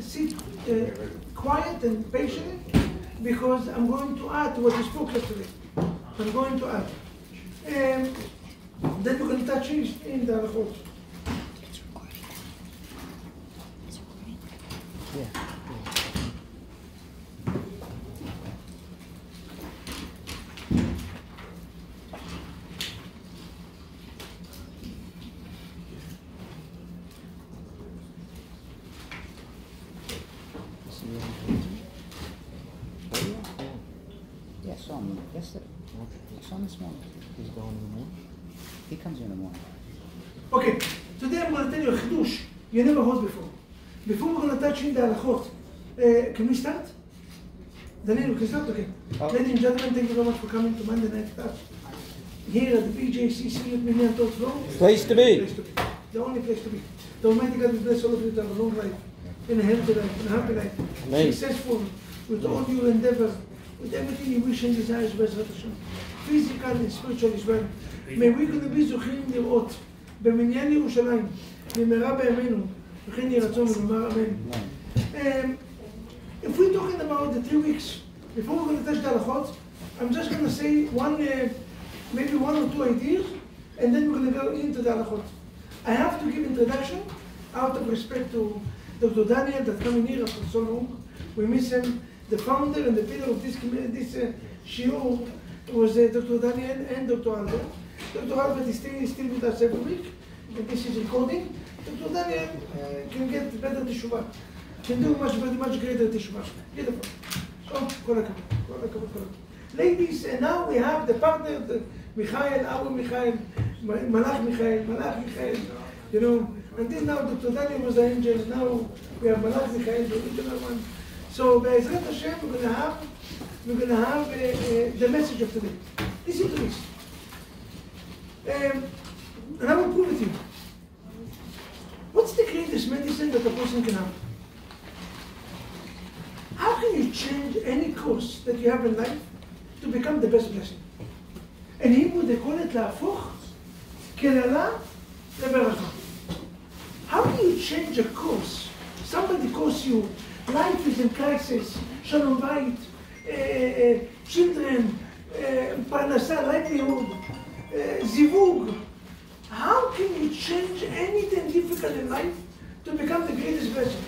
sit quiet and patient because I'm going to add to what you spoke yesterday. I'm going to add. And then we're going to touch in the halachot. Yeah. Yeah, I saw him yesterday. I saw him this morning. He's going in the morning? He comes in the morning. Okay, today I'm going to tell you a chidush you never heard before. Before we're going to touch in the halachot, can we start? Daniel, we can start? Okay. Ladies and gentlemen, thank you very much for coming to Monday Night Touch. Here at the BJCC at Million Talks Room. Place to be. The only place to be. The Almighty God will bless all of you to have a long life, in a healthy life, in a happy life, Amen. Successful with all your endeavor, with everything you wish and desires, Bezrat Hashem. Physical and spiritual as well. May we gonna be זוכים לראות במניין ירושלים, במהרה בימינו, וכן יהי רצון ונאמר אמן. If we're talking about the 3 weeks, before we're going to touch the halachot, I'm just going to say maybe one or two ideas, and then we're going to go into the halachot. I have to give introduction out of respect to Dr. Daniel that coming here after so long. We miss him. The founder and the pillar of this shiur was Dr. Daniel and Dr. Albert. Dr. Albert is still with us every week, and this is recording. Dr. Daniel can get better teshuvah. Can do much greater teshuvah. Beautiful. So, kol hakavod. Ladies, and now we have the partner, the Michael, our Michael, Malach Michael, you know. Until now, Dr. Daniel was the angel, and now we have Malach Michael, the original one. So, Be'ezrat Hashem, we're going to have the message of today. Listen to this. And I will prove it to you. What's the greatest medicine that a person can have? How can you change any course that you have in life to become the best blessing? And Hebrew they call it להפוך קללה לברכה. How do you change a course? Somebody calls you, life is in crisis, shalom bayit, children, parnasa, livelihood, zivug. How can you change anything difficult in life to become the greatest blessing?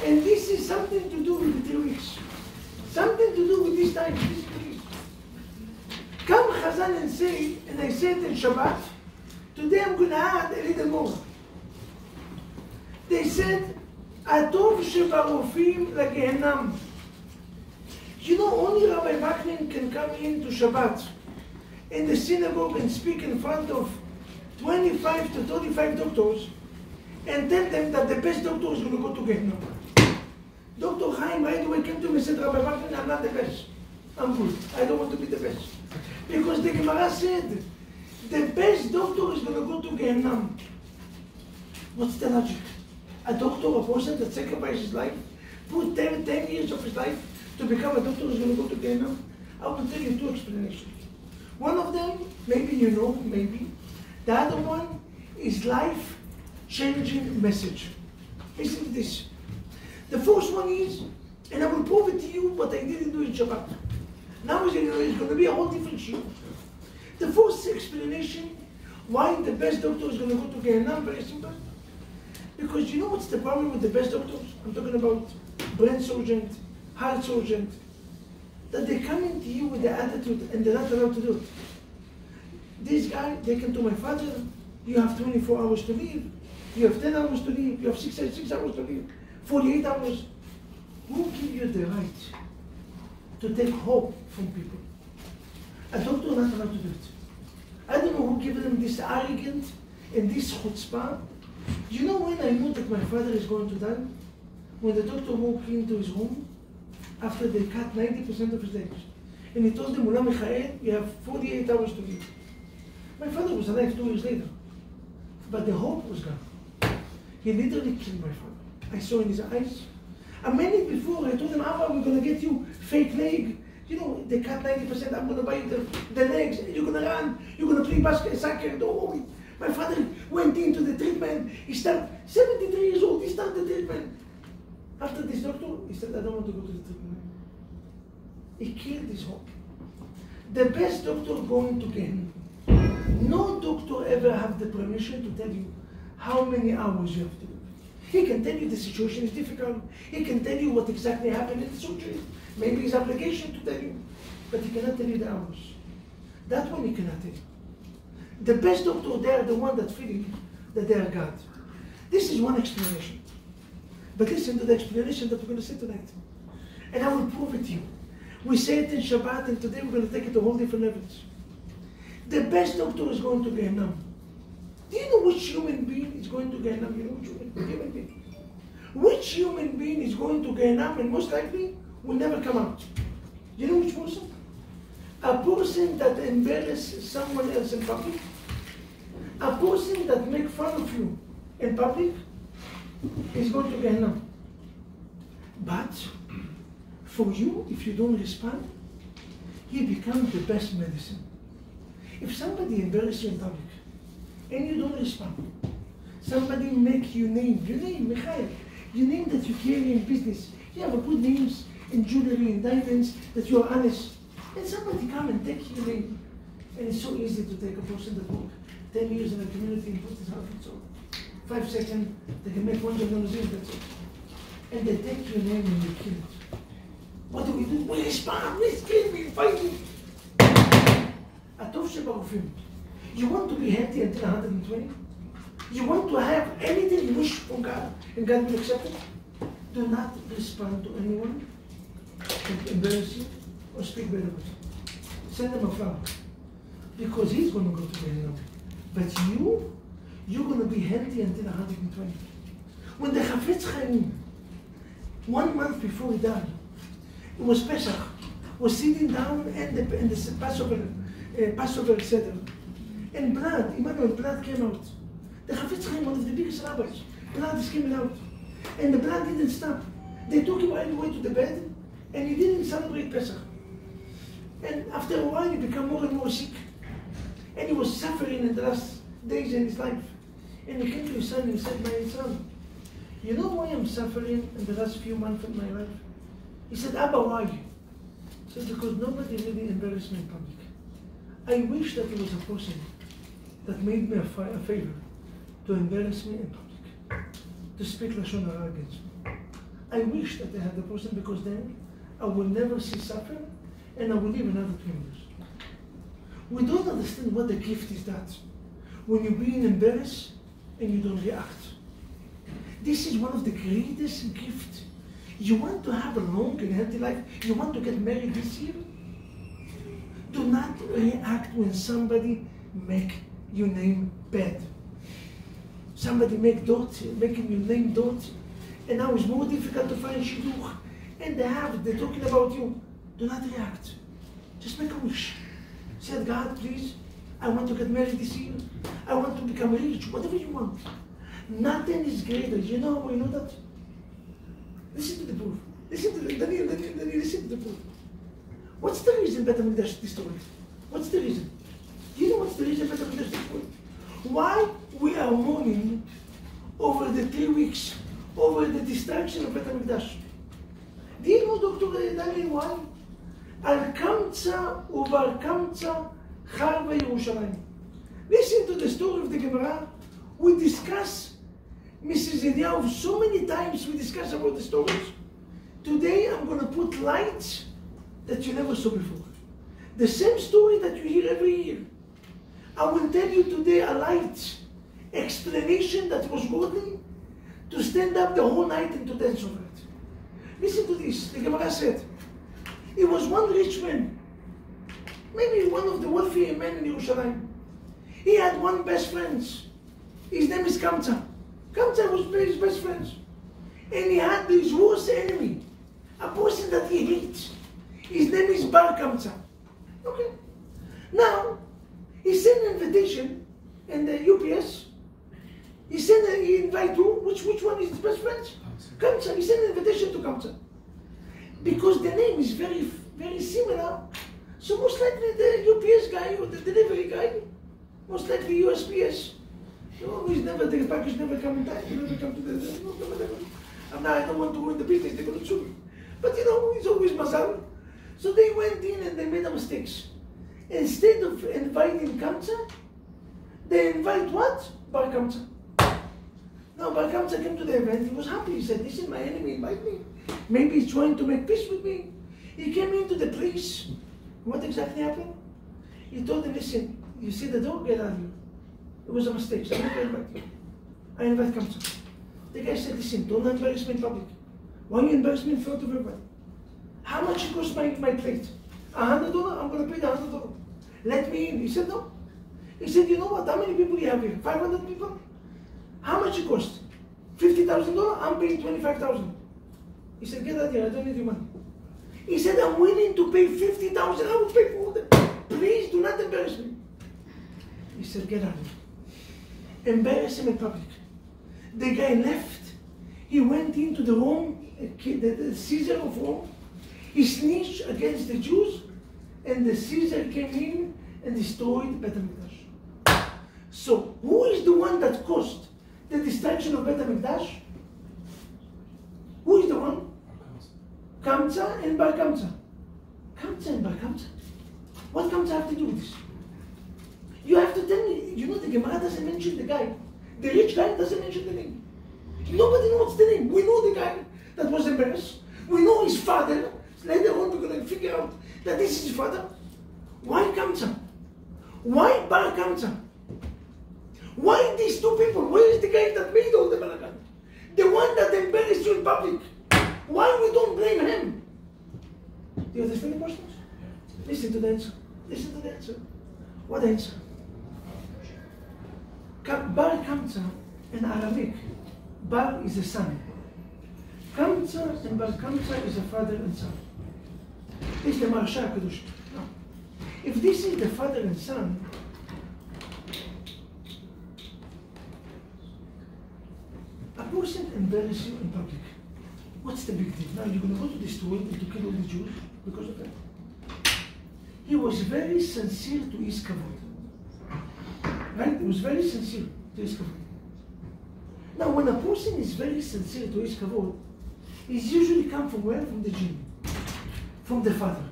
And this is something to do with the 3 weeks. Something to do with this time, this 3 weeks. Come Chazal and say, and I said in Shabbat, today I'm going to add a little more. They said, Atov shebarofim lagehenam. You know, only Rabbi Vaknin can come into Shabbat in the synagogue and speak in front of 25 to 35 doctors and tell them that the best doctor is going to go to Gehenna. Dr. Chaim right away came to me and said, Rabbi Vaknin, I'm not the best. I'm good. I don't want to be the best. Because the Gemara said, the best doctor is going to go to Gehenna. What's the logic? A doctor, a person that sacrificed his life, put 10 years of his life to become a doctor is going to go to Gehenna? I will tell you 2 explanations. One of them, maybe you know, maybe. The other one is life-changing message. Listen to this. The first one is, and I will prove it to you, but I didn't do it Shabbat. Now it's going to be a whole different shiur. The first explanation why the best doctor is going to go to Gehenna, very simple. Because you know what's the problem with the best doctors? I'm talking about brain surgeon, heart surgeon. That they come into you with the attitude and they're not allowed to do it. This guy, they came to my father, you have 24 hours to live, you have 10 hours to live, you have 6 hours to live, 48 hours. Who give you the right to take hope from people? A doctor is not allowed to do it. I don't know who gave them this arrogance and this chutzpah. Do you know when I knew that my father is going to die? When the doctor walked into his home, after they cut 90% of his legs. And he told them, Mullah Michael, you have 48 hours to live. My father was alive 2 years later. But the hope was gone. He literally killed my father. I saw in his eyes. A minute before, I told him, Abba, we're going to get you fake leg. You know, they cut 90%, I'm going to buy you the legs. You're going to run. You're going to play basket, soccer, don't worry. My father went into the treatment. He started, 73 years old, he started the treatment. After this doctor, he said, I don't want to go to the treatment. He killed his hope. The best doctor going to Gehenna. No doctor ever have the permission to tell you how many hours you have to do. He can tell you the situation is difficult. He can tell you what exactly happened in the surgery. Maybe his obligation to tell you. But he cannot tell you the hours. That one he cannot tell you. The best doctor, they are the one that feeling that they are God. This is one explanation. But listen to the explanation that we're going to say tonight. And I will prove it to you. We say it in Shabbat, and today we're going to take it to whole different levels. The best doctor is going to Gehenna. Do you know which human being is going to Gehenna? You know which human being? Which human being is going to Gehenna and most likely will never come out? You know which person? A person that embarrasses someone else in public. A person that makes fun of you in public is going to Gehenna. But for you, if you don't respond, he becomes the best medicine. If somebody embarrasses you in public and you don't respond, somebody make your name, Mikhail, your name that you carry in business, you have a good names in jewelry and diamonds, that you are honest, and somebody come and take your name. And it's so easy to take a person that worked 10 years in a community and put his heart and soul. 5 seconds, they can make $1 million, that's it. And they take your name and they kill it. What do? We respond, we scream, we fight it. הטוב שברופאים. You want to be healthy until 120? You want to have anything you wish from God, and God will accept it? Do not respond to anyone that embarrass you or speak bad about you. Send them a flower. Because he's going to go to Gehenna. But you're going to be healthy until 120. When the Chafetz Chaim, 1 month before he died, it was Pesach, was sitting down in the Passover Seder, and blood came out. The Chafetz Chaim, one of the biggest rabbis, blood is coming out. And the blood didn't stop. They took him right away to the bed, and he didn't celebrate Pesach. And after a while, he became more and more sick. And he was suffering in the last days in his life. And he came to his son and he said, my son, you know why I'm suffering in the last few months of my life? He said, Abba, why? He said, because nobody really embarrassed me in public. I wish that there was a person that made me a favor to embarrass me in public, to speak Lashon Hara against me. I wish that they had the person, because then I will never see suffering and I will live another 20 years. We don't understand what the gift is that. When you're being embarrassed and you don't react. This is one of the greatest gifts. You want to have a long and healthy life? You want to get married this year? Do not react when somebody make your name bad. Somebody making your name dirty, and now it's more difficult to find shidduch. And they're talking about you. Do not react. Just make a wish. Say, God, please, I want to get married this year. I want to become rich, whatever you want. Nothing is greater. You know how I know that? Listen to the proof. Listen to Daniel, listen to the proof. What's the reason Bet HaMikdash destroyed? What's the reason? Do you know what's the reason Bet HaMikdash destroyed? Why we are mourning over the 3 weeks, over the destruction of Bet HaMikdash? Do you know, Dr. Daniel, why? Al Kamtza uvar Kamtza Charva Yerushalayim. Listen to the story of the Gemara. We discuss Mrs. Eliyahu so many times. We discuss about the stories. Today I'm going to put lights that you never saw before. The same story that you hear every year. I will tell you today a light explanation that was godly to stand up the whole night and to dance over it. Listen to this. The Gemara said, it was one rich man, maybe one of the wealthier men in Yerushalayim. He had one best friend. His name is Kamtza. Kamtza was his best friend. And he had his worst enemy, a person that he hates. His name is Bar Kamtza. Okay. Now, he sent an invitation in the UPS. He invited who? Which one is his best friend? Kamtza. He sent an invitation to Kamtza. Because the name is very, very similar. So most likely the UPS guy or the delivery guy, most likely USPS, the package never come in time, you never come to the, I don't want to go in the business, they're going to sue me. But you know, it's always mazal. So they went in and they made a mistake. Instead of inviting Kamsa, they invite what? Bar Kamsa. Now Bar Kamsa came to the event, he was happy. He said, listen, my enemy invited me. Maybe he's trying to make peace with me. He came into the place. What exactly happened? He told him, listen, you see the door, get out of here. It was a mistake, so I never invite you. I invite Kamsa. The guy said, listen, don't embarrass me in public. Why you embarrass me in front of everybody? How much it cost my plate? $100? I'm going to pay the $100. Let me in. He said, no. He said, you know what? How many people you have here? 500 people? How much it cost? $50,000? I'm paying $25,000. He said, get out here. I don't need your money. He said, I'm willing to pay $50,000. I will pay for that. Please do not embarrass me. He said, get out of here. Embarrass him in public. The guy left. He went into the Rome, the Caesar of Rome. He snitched against the Jews, and the Caesar came in and destroyed Bet HaMikdash. So, who is the one that caused the destruction of Bet HaMikdash? Who is the one? Kamsa and Bar Kamsa. Kamsa and Bar Kamsa. What Kamsa have to do with this? You have to tell me, you know the Gemara doesn't mention the guy. The rich guy doesn't mention the name. Nobody knows the name. We know the guy that was embarrassed. We know his father. Later on we're going to figure out that this is his father. Why Kamsa? Why Bar Kamsa? Why these two people? Where is the guy that made all the balagan? The one that embarrassed you in public. Why we don't blame him? Do you understand the questions? Listen to the answer. Listen to the answer. What answer? Bar Kamsa in Arabic. Bar is a son. Kamsa and Bar Kamsa is a father and son. This is the Marsha Kedush. If this is the father and son, a person embarrasses you in public. What's the big deal? Now you're going to go to this store and to kill all the Jews because of that. He was very sincere to his kavod. Right? He was very sincere to his kavod. Now when a person is very sincere to his kavod, he's usually come from where? From the jinn. From the father.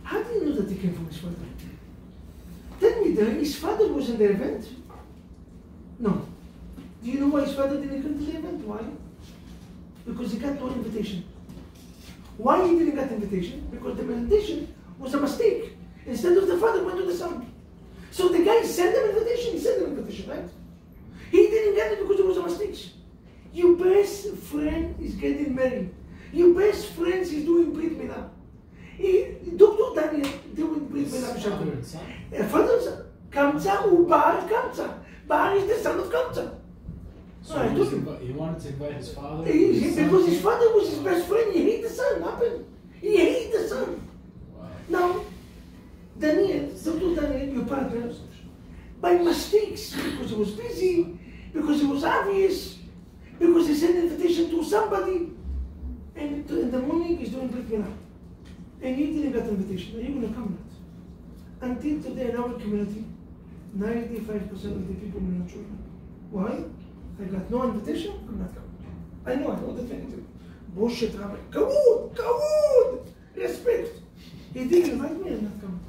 How do you know that he came from his father? Tell me, his father was in the event? No. Do you know why his father didn't come to the event? Why? Because he got no invitation. Why he didn't get invitation? Because the invitation was a mistake. Instead of the father, went to the son. So the guy sent him invitation, he sent him invitation, right? He didn't get it because it was a mistake. Your best friend is getting married. Your best friend is doing Brit Milah. Dr. Daniel doing Brit Milah. Father and son. Kamsa Ubar Kamsa. Bar is the son of Kamsa. So he wanted to invite his father? Because his father was his best friend. He hated the son. Happened. He hated the son. Wow. Now, Daniel, Dr. Daniel, your partner, by mistakes, because he was busy, because it was obvious, because he sent an invitation to somebody, and in the morning he's doing Brit Milah. And he didn't get the invitation. Are you going to come not? Until today in our community, 95% of the people are not children. Why? I got no invitation, I'm not coming. I know the thing. Bullshit, Rabbi. Kavod! Respect. He didn't invite me, I'm not coming.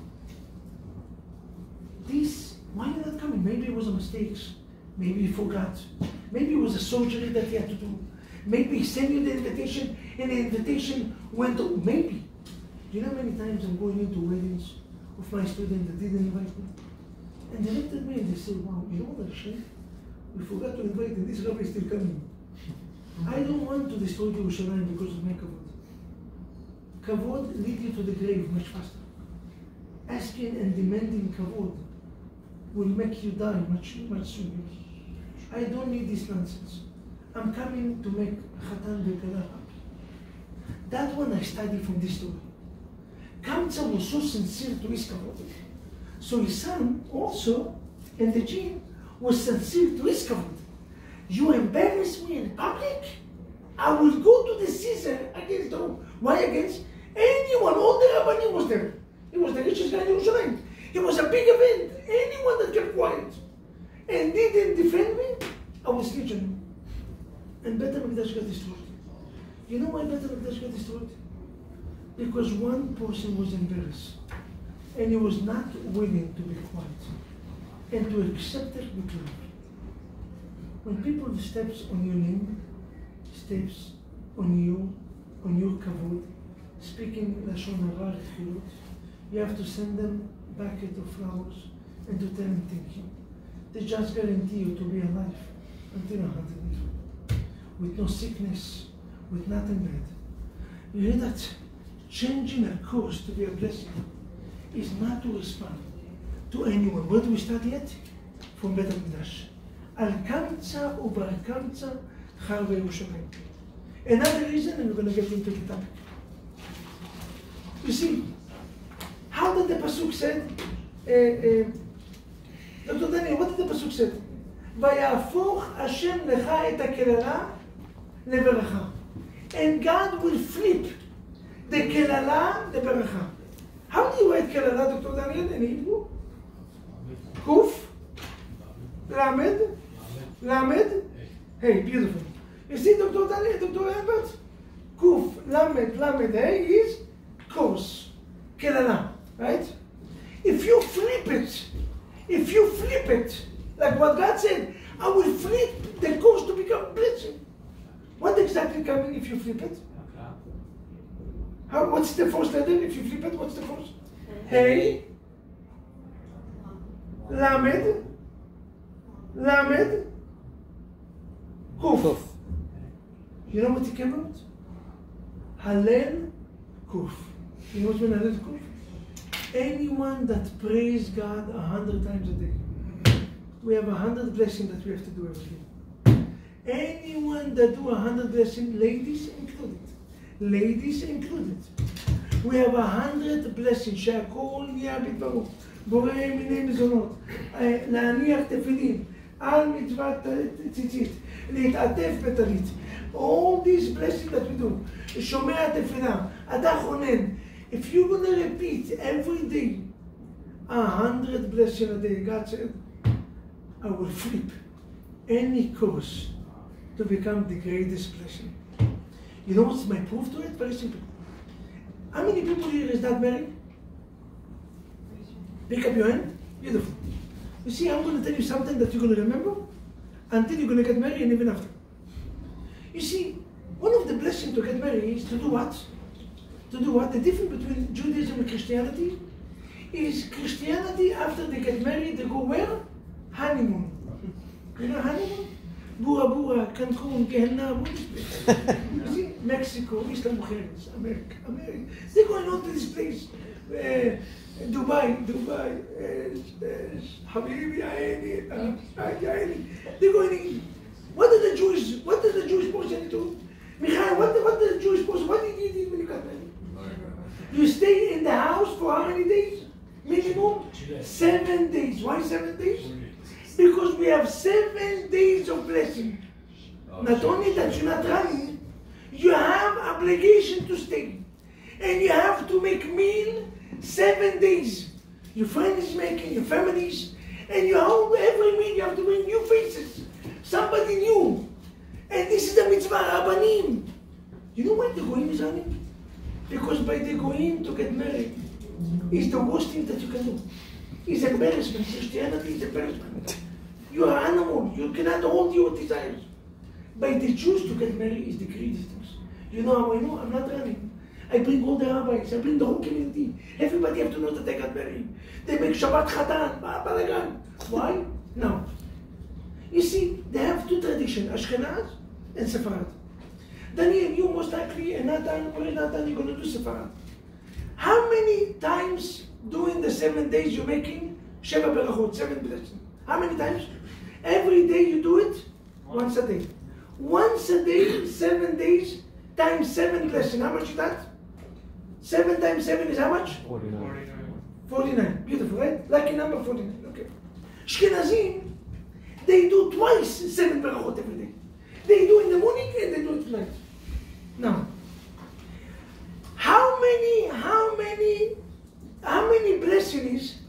Why are you not coming? Maybe it was a mistake. Maybe he forgot. Maybe it was a surgery that he had to do. Maybe he sent you the invitation and the invitation went to, maybe. Do you know how many times I'm going into weddings of my students that didn't invite me? And they looked at me and they said, wow, you know what, Hashem? We forgot to invite him. This Rabbi is still coming. I don't want to destroy Yerushalayim because of my kavod. Kavod leads you to the grave much faster. Asking and demanding kavod will make you die much sooner. I don't need this nonsense. I'm coming to make Khatan Bekala happy. That one I studied from this story. Kamsa was so sincere to his kavod. So his son also, and the jinn, was sincere to his kavod. You embarrass me in public? I will go to the Caesar against them. Why against? Anyone, all the Rabbanim was there. He was the richest guy in Jerusalem. It was a big event. Anyone that kept quiet and didn't defend me, I was snitching him. And Bet HaMikdash got destroyed. You know why Beit HaMikdash got destroyed? Because one person was embarrassed and he was not willing to be quiet and to accept it with love. When people steps on your name, steps on you, on your kavod, speaking lashon hara, you have to send them a bucket of flowers and to tell them thank you. They just guarantee you to be alive until 100 years, with no sickness, with nothing bad. You hear that? Changing a course to be a blessing is not to respond to anyone. Where do we start yet? From Beit HaMikdash. Al kamtza ubar kamtza char v'Yerushalayim. Another reason, and we're going to get into the topic. You see, how did the pasuk said? Dr. Daniel, what did the pasuk say? Vayafoch Hashem lecha et hakelala leberacha. And God will flip the kelala leberacha. How do you write kelala, Dr. Daniel, in Hebrew? Kuf, lamed, lamed, hey, beautiful. You see, Dr. Daniel, Dr. Albert? Kuf, lamed, hey is kos, kelala, right? If you flip it, like what God said, I will flip the course to become blessing. What exactly coming if you flip it? What's the first letter if you flip it? What's the first? Hey, lamed, kuf. You know what it came out? Halel kuf. You know what mean halel kuf? Anyone that prays God 100 times a day. We have 100 blessings that we have to do every day. Anyone that do 100 blessings, ladies included. We have 100 blessings. שהכל נהיה בדברו. בורא מיני מזונות. להניח תפילין. על מצוות ציצית. להתעטף בטלית. All these blessings that we do. שומע תפילה. אתה חונן. If you're going to repeat every day 100 blessings a day, God said, I will flip any course to become the greatest blessing. You know what's my proof to it? Very simple. How many people here is not married? Pick up your hand. Beautiful. You see, I'm going to tell you something that you're going to remember until you're going to get married and even after. You see, one of the blessings to get married is to do what? To do what? The difference between Judaism and Christianity is Christianity, after they get married, they go where? Honeymoon. You know honeymoon? Bura Bura, Cancun, Gehenna, what is this? You see, Mexico, Isla Mujeres, America. They're going on to this place. Dubai, Habibi, Aini. They're going in. What did the Jewish person do? Michael, what did the Jewish person, what did you do when you got married? You stay in the house for how many days? Minimum 7 days. Why 7 days? Because we have 7 days of blessing. Not only that you're not running, you have obligation to stay. And you have to make meal 7 days. Your friend is making, your families, and you have every meal you have to bring new faces. Somebody new. And this is the mitzvah, Rabbanim. You know why the Goyim is running? Because by the Goyim to get married is the worst thing that you can do. It's embarrassment. Christianity is embarrassment. You are animal. You cannot hold your desires. By the Jews to get married is the greatest thing. You know how I know? I'm not running. I bring all the rabbis. I bring the whole community. Everybody have to know that they got married. They make Shabbat Chatan. Balagan. Why? No. You see, they have two traditions, Ashkenaz and Sepharad. Daniel, you most likely, and Nathan, you're going to do Sepharad. How many times during the 7 days you're making Sheva Berachot, 7 blessings? How many times? Every day you do it? Once a day. Once a day, 7 days, times 7 blessings. How much is that? 7 times 7 is how much? 49. Beautiful, right? Lucky number 49. Okay. Ashkenazim, they do twice 7 Berachot every day. They do in the morning and they do it tonight. Now, how many blessings?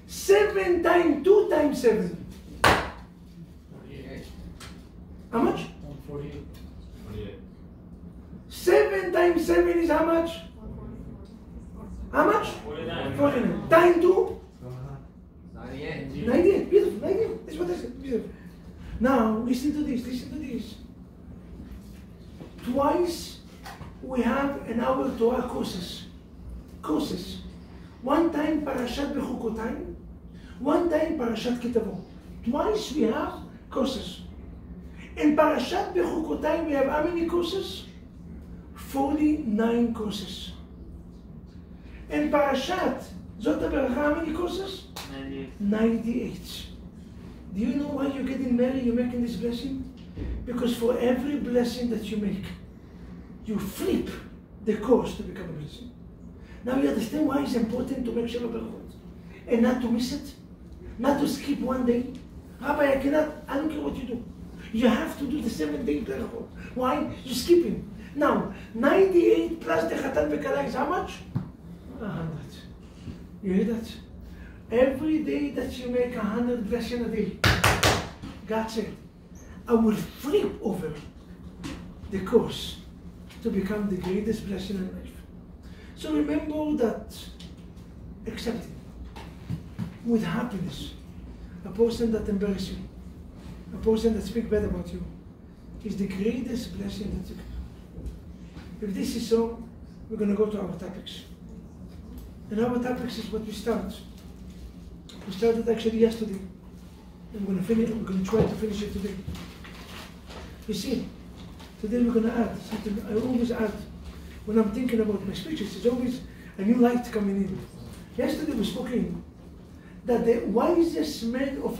7 times 2 times 7. 48. How much? 48. 7 times 7 is how much? How much? 49. Times 2? 98. Beautiful. 98. That's what I said. Beautiful. Now, listen to this. Listen to this. Twice we have in our Torah courses. One time Parashat Bechukotayim, one time Parashat Ketavot. Twice we have courses. In Parashat Bechukotayim we have how many courses? 49 courses. In Parashat Zot HaBeracha, how many courses? 98. Do you know why you're getting married, you're making this blessing? Because for every blessing that you make, you flip the course to become a blessing. Now you understand why it's important to make Sheva Berachot and not to miss it, not to skip one day. Rabbi, I don't care what you do. You have to do the 7-day Berachot. Why? You're skipping. Now, 98 plus the Chatan V'Kala is how much? 100. You hear that? Every day that you make 100 blessings a day, God said, I will flip over the course to become the greatest blessing in life. So remember that accepting with happiness a person that embarrasses you, a person that speaks bad about you, is the greatest blessing that you can have. If this is so, we're going to go to our topics. And our topics is what we start. We started actually yesterday. And we're going to try to finish it today. You see, today we're going to add something. I always add, when I'm thinking about my speeches, there's always a new light coming in. Yesterday we spoke in that the wisest man of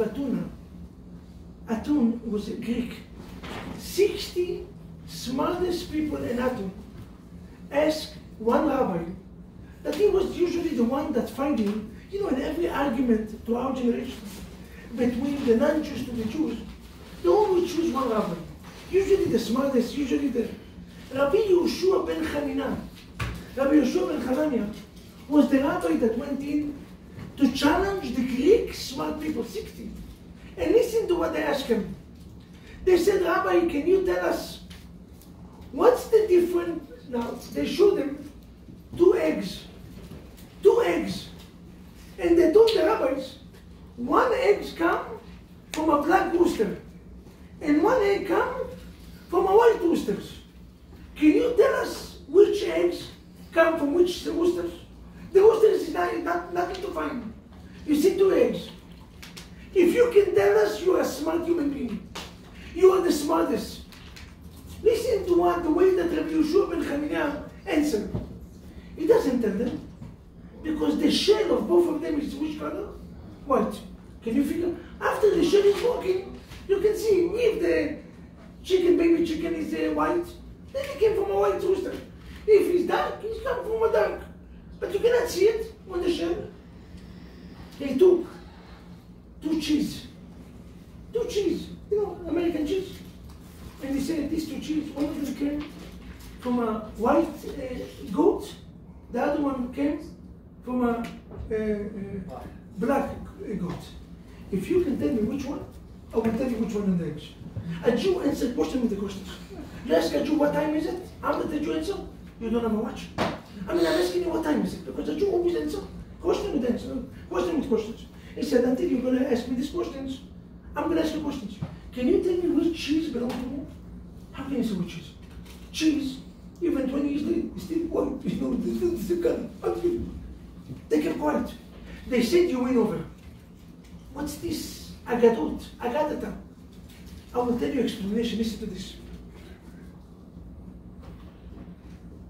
Atun was Greek. 60 smartest people in Atun asked one rabbi that he was usually the one that fighting, in every argument to our generation between the non-Jews to the Jews, they always choose one rabbi. Usually the smartest, usually the Rabbi Yehoshua ben Hanina. Rabbi Yehoshua ben Hanania was the rabbi that went in to challenge the Greek smart people, 60. And listen to what they asked him. They said, Rabbi, can you tell us what's the difference? Now, they showed him 2 eggs. 2 eggs. And they told the rabbis, 1 egg come from a black rooster, and 1 egg come from a white rooster. Can you tell us which eggs come from which roosters? The roosters is nothing to find. You see 2 eggs. If you can tell us, you are a smart human being. You are the smartest. Listen to the way that Rabbi Yehoshua ben Hanina answered. He doesn't tell them. Because the shell of both of them is which color? White. Can you figure? After the shell is walking, you can see if the baby chicken is white, then he came from a white rooster. If he's dark, he's come from a dark. But you cannot see it on the shell. They took 2 cheese. 2 cheese. American cheese. And they said these 2 cheese, one of them came from a white goat, the other one came from a black goat. If you can tell me which one, I will tell you which one in the eggs. A Jew answered question with the questions. You ask a Jew what time is it? How did the Jew answer? You don't have a watch. I'm asking you what time is it? Because a Jew always answer. Question with answer. Question with questions. He said, until you're going to ask me these questions, I'm going to ask you questions. Can you tell me which cheese belongs to who? How can you say which cheese? Cheese, even 20 years later, is still white. It's the color. They kept quiet. They said you win over. What's this? Agadot. Agadata. I will tell you explanation. Listen to this.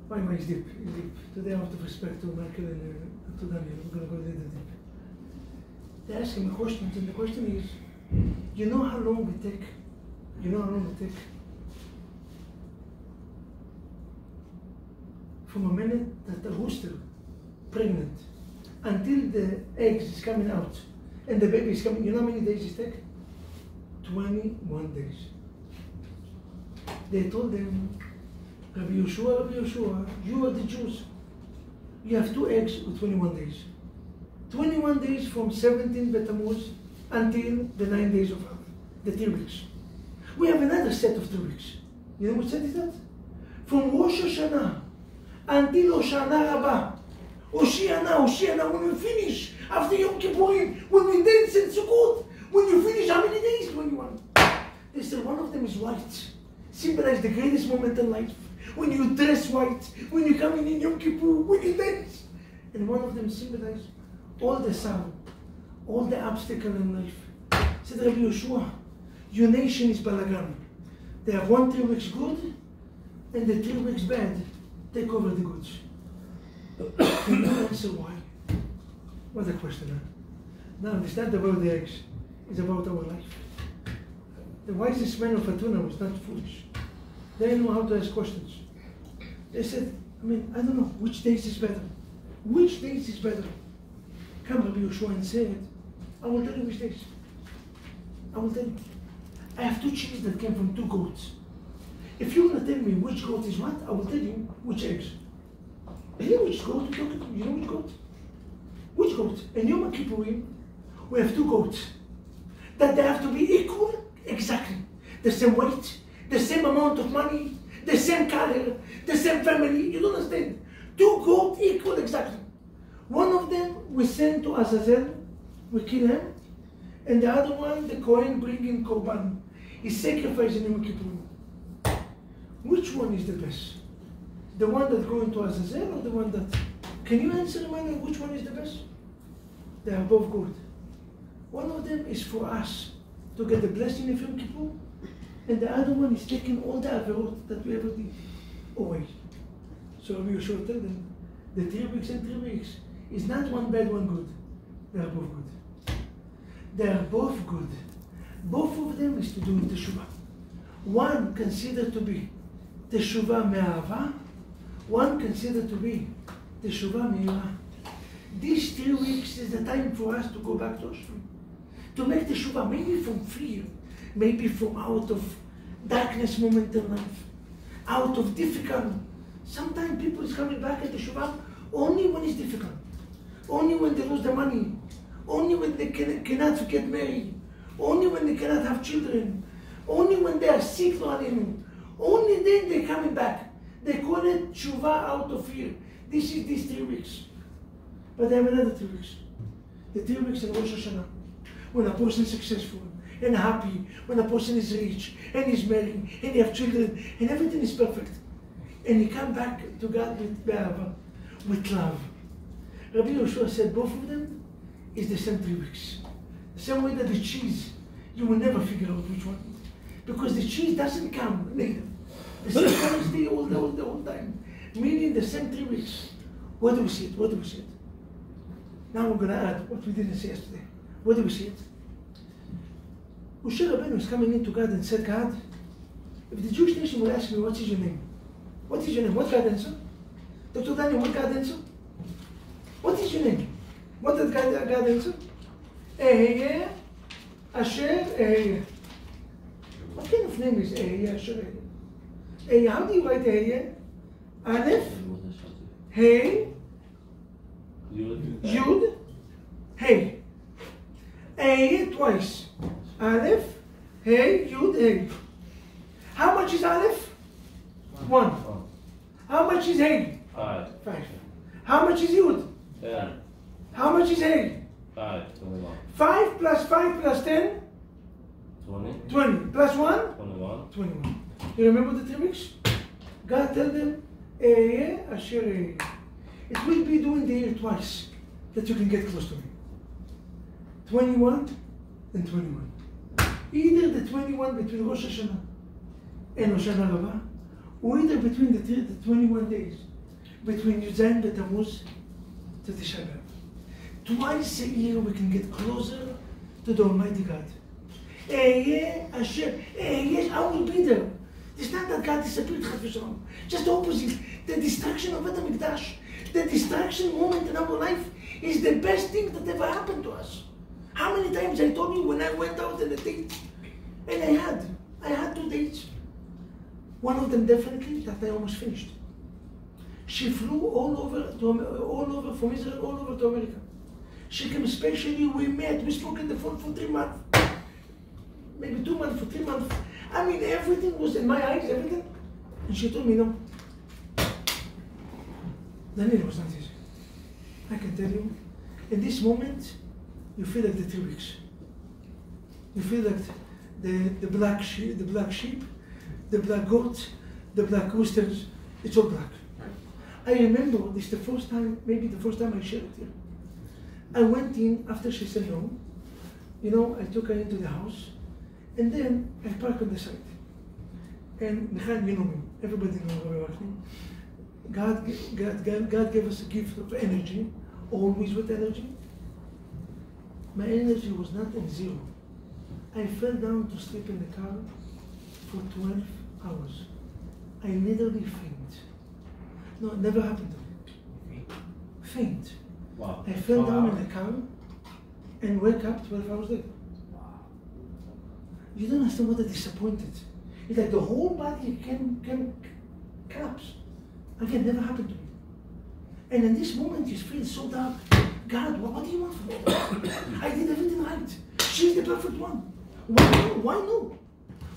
My mind is deep. It's deep. Today, out of respect to Michael and to Daniel, we're going to go a little deep. They ask him a question, and the question is, you know how long it take? From a minute that the rooster pregnant until the eggs is coming out and the baby is coming, you know how many days it take? 21 days. They told them, Rabbi Yehoshua, you are the Jews. You have 2 eggs with 21 days. 21 days from 17 Betamuz until the 9 days of Av, the 3 weeks. We have another set of 3 weeks. You know what set is that? From Rosh Hashanah until Hoshana Rabbah. Hoshiana, when we finish, after Yom Kippurim, when we dance in Sukkot, when you finish, how many days? 21. They said one of them is white. Symbolize the greatest moment in life. When you dress white, when you come in Yom Kippur, when you dance. And one of them symbolizes all the sorrow, all the obstacle in life. Said Rabbi Yeshua, your nation is balagan. They have 1 3 weeks good, and the 3 weeks bad. Take over the goods. Can you answer why? What a question, huh? No, it's not about the eggs. It's about our life. The wisest man of Atuna was not foolish. They didn't know how to ask questions. They said, I don't know, which days is better? Which days is better? Come Rabbi Yeshua and say it. I will tell you which days. I will tell you. I have 2 children that came from 2 goats. If you want to tell me which goat is what, I will tell you which eggs. You know which goat you're talking to? You know which goat? Which goat? In Yom Kippurim, we have 2 goats. That they have to be equal, exactly. The same weight, the same amount of money, the same color, the same family. You don't understand. 2 goats equal exactly. One of them we send to Azazel, we kill him, and the other one, the Kohen bring in Korban. He's sacrificing Yom Kippurim. Which one is the best? The one that go into Azazel or the one that... Can you answer the man which one is the best? They are both good. One of them is for us to get the blessing of Yom Kippur, and the other one is taking all the averot that we ever did away. So Rabbi Yeshua tell them, the 3 weeks and 3 weeks is not one bad, one good. They are both good. They are both good. Both of them is to do in Teshuvah. One considered to be Teshuvah me'ahava, one considered to be Teshuvah me'ira. These 3 weeks is the time for us to go back to Hashem. To make Teshuvah, maybe from fear, maybe from out of darkness moment in life, out of difficult. Sometimes people is coming back at Teshuvah only when it's difficult. Only when they lose their money. Only when they cannot get married. Only when they cannot have children. Only when they are sick, only then they're coming back. They call it Tshuva out of fear. This is these 3 weeks. But they have another 3 weeks. The 3 weeks in Rosh Hashanah. When a person is successful and happy, when a person is rich and is married and they have children and everything is perfect. And he come back to God with be'ava, with love. Rabbi Yeshua said both of them is the same 3 weeks. The same way that the cheese, you will never figure out which one. Because the cheese doesn't come later. The same colors stay all the whole time. Meaning the same 3 weeks. What do we see it? What do we see it? Now we're going to add what we didn't say yesterday. What do we see it? Moshe Rabbeinu is coming into God and said, God, if the Jewish nation will ask me, what is your name? What is your name? What God answer? Dr. Daniel, what God answer? What is your name? What did God answer? Eheye Asher Eheye. What kind of name is Eheye Asher Eheye? Eheye, how do you write Eheye? Aleph, Hey, Yud, Hey. Eheye twice. Aleph, Hey, Yud, Hey. How much is Aleph? 1. How much is Hey? 5. How much is Yud? 10. How much is Hey? 5. 21. 5 plus 5 plus 10? 20. 20. Plus 1? 21. 21. You remember the 3 weeks? God tell them, Eheye Asher Eheye. It will be during the year twice that you can get close to me. 21 and 21. Either the 21 between Rosh Hashanah and Hoshana Rabbah, or either between the 21 days, between Yud and Tammuz to Tisha B'Av. Twice a year we can get closer to the Almighty God. Eheye Asher, Eheye, I will be there. It's not that God disappeared, just the opposite. The destruction of Beit HaMikdash, the destruction moment in our life is the best thing that ever happened to us. How many times I told you when I went out on a date, and I had 2 dates. One of them definitely that I almost finished. She flew all over from Israel, all over to America. She came especially, we met, we spoke on the phone for 3 months. Maybe 2 months, for 3 months. I mean, everything was in my eyes, everything. And she told me, no. Then it was not easy. I can tell you, in this moment, you feel like the 3 weeks. You feel like the black sheep, the black goat, the black roosters, it's all black. I remember this the first time, maybe the first time I shared it here. I went in after she said no. You know, I took her into the house, and then I parked on the side. And Michael, you know me, everybody knows Rabbi Vaknin. God gave us a gift of energy, always with energy. My energy was not in zero. I fell down to sleep in the car for 12 hours. I literally faint. No, it never happened to me. Faint. Wow. I fell down in the car and wake up 12 hours later. Wow. You don't understand what a disappointed. It's like the whole body can collapse. Again, never happened to me. And in this moment, you feel so dark. God, what do you want from me? I did everything right. She's the perfect one. Why no? Why no?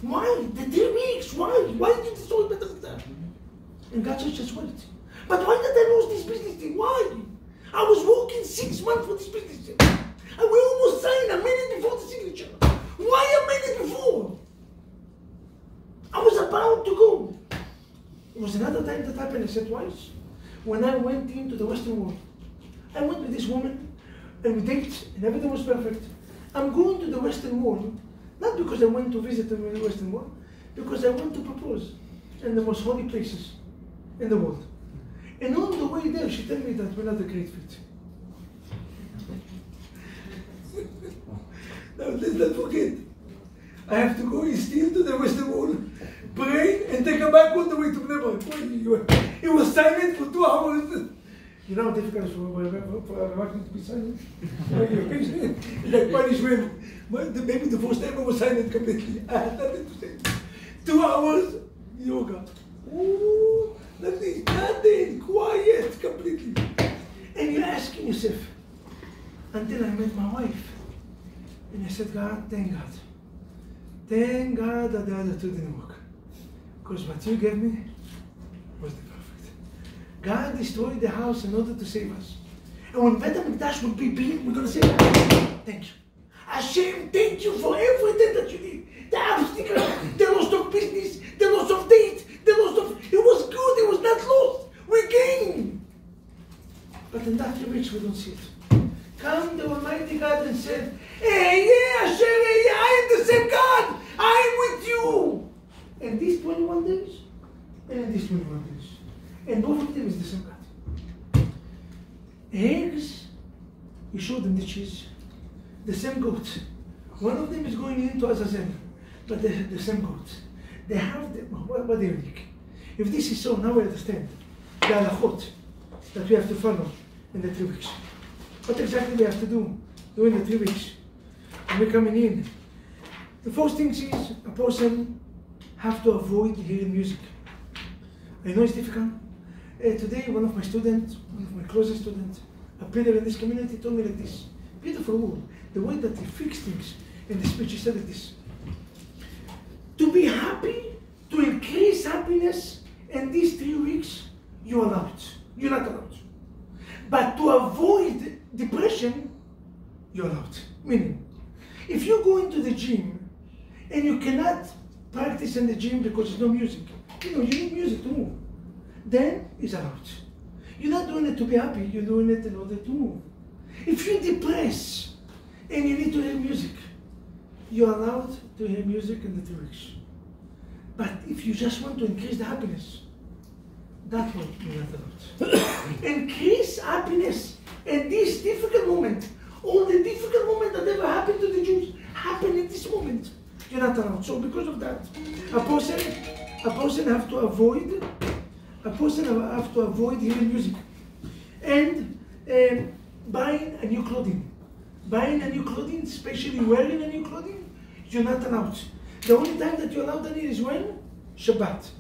Why? The 3 weeks, why? Why did you destroy better than that? And God said, just wait. But why did I lose this business thing? Why? I was working 6 months for this business thing. And we almost signed a minute before the signature. Why a minute before? I was about to go. It was another time that happened, I said twice. When I went into the Western world, I went with this woman, and we dated, and everything was perfect. I'm going to the Western world, not because I went to visit the Western world, because I went to propose in the most holy places in the world. And on the way there, she told me that we're not a great fit. Now let's not forget, I have to go still to the Western world, pray, and take a back all the way to Rabbi. It was silent for 2 hours. You know how difficult it is for Vaknin to be silent? Like punishment. Maybe the first time I was silent completely. I had nothing to say. 2 hours, yoga. Ooh, nothing, quiet completely. And you're asking yourself, until I met my wife. And I said, God, thank God. Thank God that the other two didn't work. Because what you gave me was the perfect. God destroyed the house in order to save us. And when Bet HaMikdash will be built, we're going to say, thank you. Hashem, thank you for everything that you did. The obstacle, the loss of business, the loss of date, the loss of... It was good, it was not lost. We gained. But in that rich, we don't see it. Come the Almighty God and said, hey, yeah, Hashem, hey, yeah, I am the same God. I am with you. And these 21 days, and these 21 days. And both of them is the same God. Eggs, you show them the cheese. The same goat. One of them is going into Azazel, but the same goat. They have the, what they unique. If this is so, now we understand the halachot that we have to follow in the 3 weeks. What exactly we have to do during the 3 weeks? When we're coming in, the first thing is a person have to avoid hearing music. I know it's difficult. Today, one of my students, one of my closest students, a pillar in this community, told me like this. Beautiful word. The way that he fixed things in the speech, he said like this. To be happy, to increase happiness in these 3 weeks, you're allowed. You're not allowed. But to avoid depression, you're allowed. Meaning, if you go into the gym and you cannot practice in the gym because there's no music, you need music to move, then it's allowed. You're not doing it to be happy, you're doing it in order to move. If you're depressed and you need to hear music, you're allowed to hear music in the 3 weeks. But if you just want to increase the happiness, that one you're not allowed. Increase happiness in this difficult moment. All the difficult moments that ever happened to the Jews happen in this moment. You're not allowed. So because of that, a person have to avoid hearing music. And buying a new clothing. Buying a new clothing, especially wearing a new clothing, you're not allowed. The only time that you're allowed to need is when? Shabbat.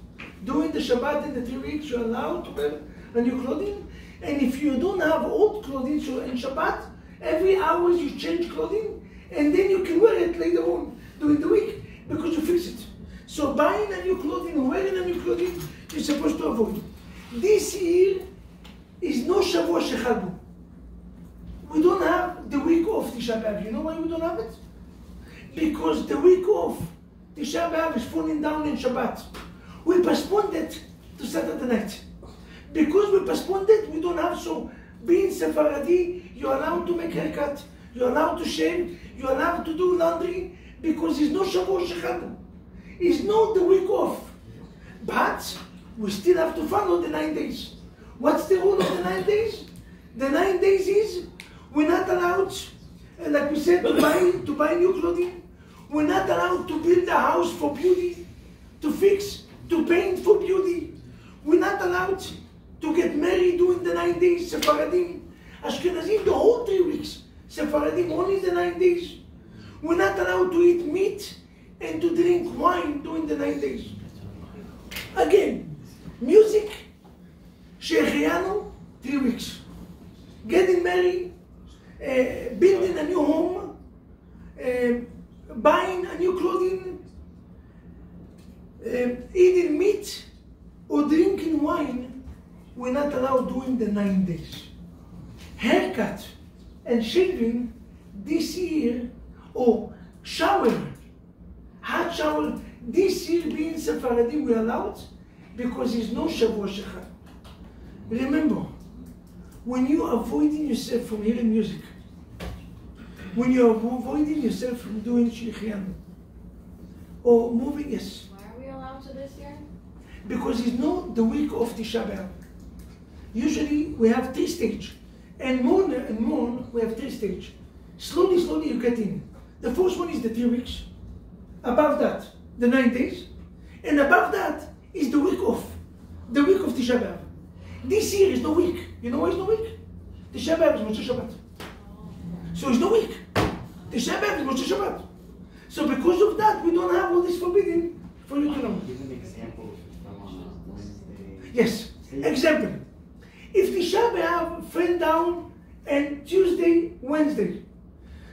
During the Shabbat in the 3 weeks, you're allowed to wear a new clothing. And if you don't have old clothing, so in Shabbat, every hour you change clothing, and then you can wear it later on during the week because you fix it. So buying a new clothing or wearing a new clothing, you're supposed to avoid. This year is Shechal Bo. We don't have the week of Tisha B'Av. You know why we don't have it? Because the week of Tisha B'Av is falling down in Shabbat. We postponed it to Saturday night. Because we postponed it, we don't have. So, being Sephardi, you're allowed to make haircut, you're allowed to shave, you're allowed to do laundry, because it's no Shavuot Shechal Bo. It's not the week off. But we still have to follow the 9 days. What's the rule of the 9 days? The 9 days is we're not allowed, like we said, to buy new clothing. We're not allowed to build a house for beauty, to fix, to paint for beauty. We're not allowed to get married during the 9 days. Sephardim, Ashkenazim, the whole 3 weeks. Sephardim, only the 9 days. We're not allowed to eat meat and to drink wine during the 9 days. Again, music, Shechianu, 3 weeks. Getting married, building a new home, buying a new clothing, eating meat or drinking wine, we're not allowed during the 9 days. Haircut and shaving this year, or shower, hot shower, this year being Sephardi, we're allowed because there's no Shavuot Shechal. Remember, when you're avoiding yourself from hearing music, when you're avoiding yourself from doing Shechianu, or moving, yes. Why are we allowed to this year? Because it's not the week of Tisha B'Av. Usually we have 3 stages. And more we have 3 stages. Slowly you get in. The first one is the 3 weeks. Above that, the 9 days. And above that is the week off. The week of Tisha B'Av. This year is no week. You know why it's no week? Tisha B'Av is Motzei Shabbat. So it's no week. Tisha B'Av is Motzei Shabbat. So because of that, we don't have all this forbidden for you to know. Give an example from Wednesday. Yes, example. If Tisha B'Av fell down and Tuesday, Wednesday.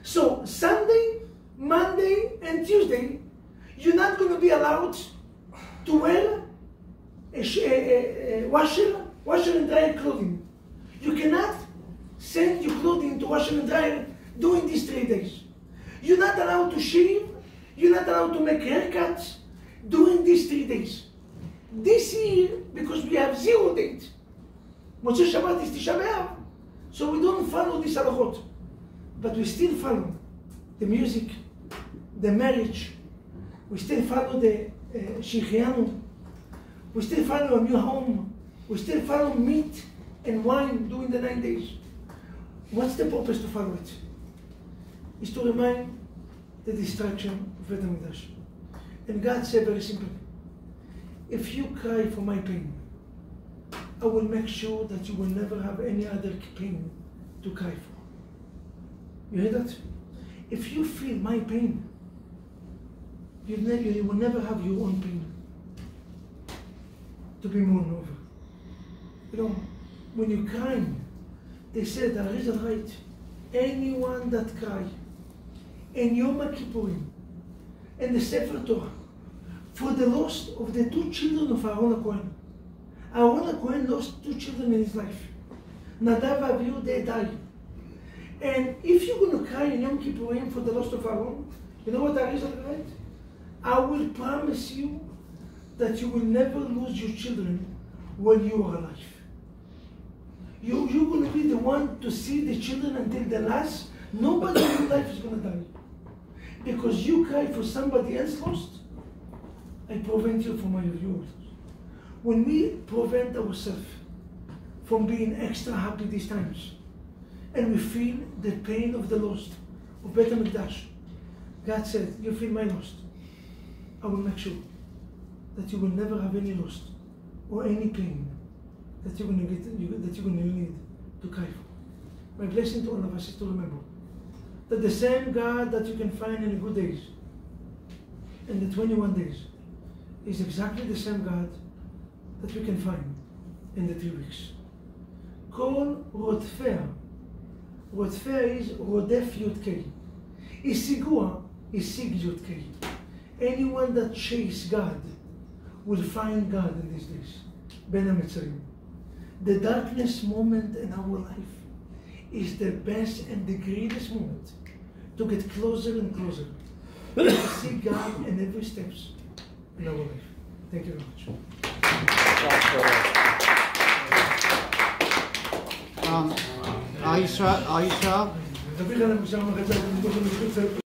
So Sunday, Monday, and Tuesday, you're not going to be allowed to wear washer and dryer clothing. You cannot send your clothing to washer and dryer during these 3 days. You're not allowed to shave, you're not allowed to make haircuts during these 3 days. This year, because we have 0 date, Motzei Shabbat is Tisha B'Av, so we don't follow this halachot. But we still follow the music, the marriage, we still follow the Shechianu, we still follow a new home, we still follow meat and wine during the 9 days. What's the purpose to follow it? Is to remind the destruction of Beit HaMikdash. And God said very simply, if you cry for my pain, I will make sure that you will never have any other pain to cry for. You hear that? If you feel my pain, you will never have your own pain to be mourned over. You know, when you're crying, they said, there is a right, anyone that cry in Yom Kippurim and the Sefer Torah for the loss of the 2 children of Aaron HaKohen. Aaron HaKohen lost 2 children in his life. Nadav and Avihu, they died. And if you're going to cry in Yom Kippurim for the loss of Aaron, you know what there is on the right? I will promise you that you will never lose your children while you are alive. You're going to be the one to see the children until the last. Nobody in your life is going to die. Because you cry for somebody else lost, I prevent you from my reward. When we prevent ourselves from being extra happy these times, and we feel the pain of the lost of Beit HaMikdash, God said, you feel my loss, I will make sure that you will never have any loss or any pain that you're going to get, that you're going to need to cry for. My blessing to all of us is to remember that the same God that you can find in the good days and the 21 days is exactly the same God that we can find in the 3 weeks. Kol Rodfea. Rodfea is Rodef Yud-Kei. Isigua is Sig Yud-Kei. Anyone that chases God will find God in these days. Ben HaMetzarim. The darkness moment in our life is the best and the greatest moment to get closer and closer to see God in every steps in our life. Thank you very much. Aisha. Rabbi,